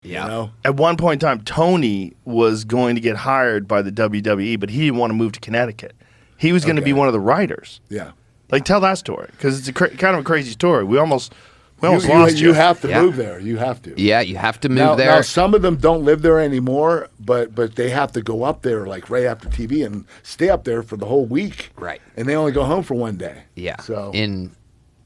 Yeah. You know? At one point in time, Tony was going to get hired by the WWE, but he didn't want to move to Connecticut. He was going to be one of the writers. Yeah. Like, tell that story, because it's a kind of a crazy story. We almost lost you. You have to move there. You have to. Yeah, you have to move there. Now, some of them don't live there anymore, but they have to go up there like right after TV and stay up there for the whole week. Right. And they only go home for one day. Yeah. So in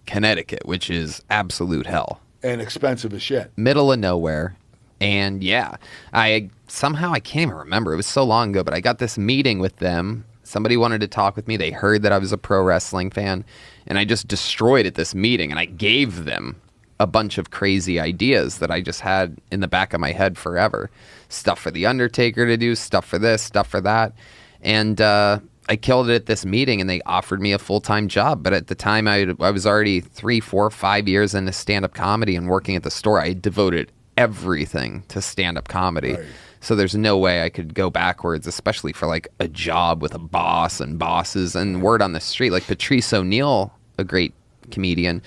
Connecticut, which is absolute hell. And expensive as shit. Middle of nowhere. And yeah, I can't even remember. It was so long ago, but I got this meeting with them. Somebody wanted to talk with me. They heard that I was a pro wrestling fan, and I just destroyed at this meeting, and I gave them a bunch of crazy ideas that I just had in the back of my head forever. Stuff for The Undertaker to do, stuff for this, stuff for that. And I killed it at this meeting, and they offered me a full-time job. But at the time, I was already 3, 4, 5 years into stand-up comedy and working at the store. I devoted everything to stand-up comedy. Right. So there's no way I could go backwards, especially for like a job with a boss and bosses and word on the street. Like Patrice O'Neill, a great comedian,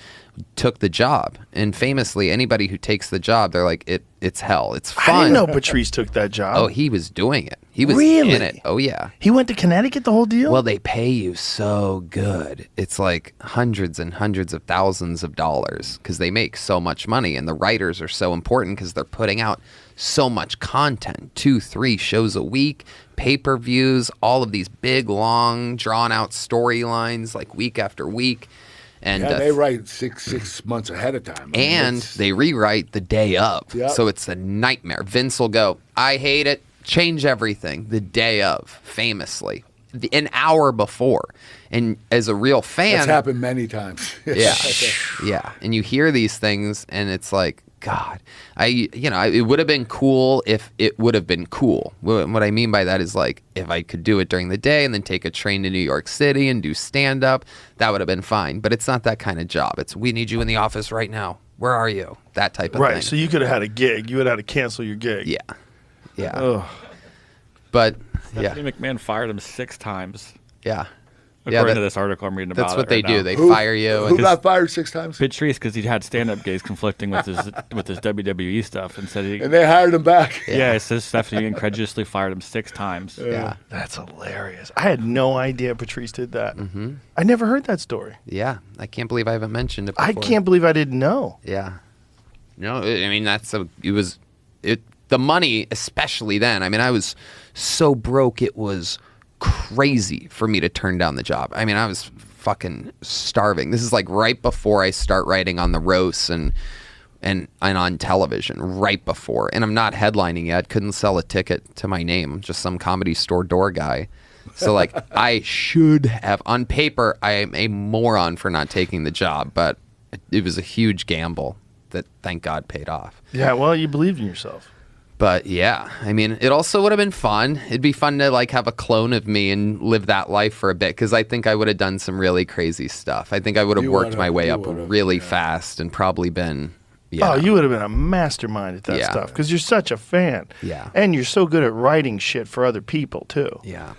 took the job. And famously, anybody who takes the job, they're like, it's hell. It's fun. I didn't know Patrice took that job. Oh, he was doing it. He was Really? in it. Oh, yeah. He went to Connecticut, the whole deal? Well, they pay you so good. It's like hundreds and hundreds of thousands of dollars because they make so much money. And the writers are so important because they're putting out so much content, 2, 3 shows a week, pay-per-views, all of these big, long, drawn-out storylines like week after week. And they write six months ahead of time. I mean, and they rewrite the day of. Yep. So it's a nightmare. Vince will go, I hate it, change everything the day of, famously, an hour before. And as a real fan... That's happened many times. Yeah. Yeah. And you hear these things, and it's like, God, it would have been cool if it would have been cool. What I mean by that is like, if I could do it during the day and then take a train to New York City and do stand-up, that would have been fine. But it's not that kind of job. It's, we need you in the office right now. Where are you? That type of thing. Right, so you could have had a gig. You would have had to cancel your gig. Yeah. Yeah. Ugh. But, Stephanie McMahon fired him 6 times. Yeah. According to this article I'm reading about. That's what they do. They Who- fire you. Who got fired 6 times? Patrice, because he had stand-up gigs conflicting with his WWE stuff, and said And they hired him back. yeah, it says Stephanie incredulously fired him 6 times. Yeah. That's hilarious. I had no idea Patrice did that. Mm-hmm. I never heard that story. Yeah. I can't believe I haven't mentioned it before. I can't believe I didn't know. Yeah. No, I mean, the money, especially then. I mean, I was so broke, it was crazy for me to turn down the job. I mean, I was fucking starving. This is like right before I start writing on the roasts and on television, right before. And I'm not headlining yet. Couldn't sell a ticket to my name. I'm just some comedy store door guy. So like, I should have, on paper, I am a moron for not taking the job, but it was a huge gamble that, thank God, paid off. Yeah, well, you believed in yourself. But yeah, I mean, it also would have been fun. It'd be fun to like have a clone of me and live that life for a bit, because I think I would have done some really crazy stuff. I think I would have worked my way up really fast and probably been. Yeah. Oh, you would have been a mastermind at that stuff because you're such a fan. Yeah. And you're so good at writing shit for other people, too. Yeah.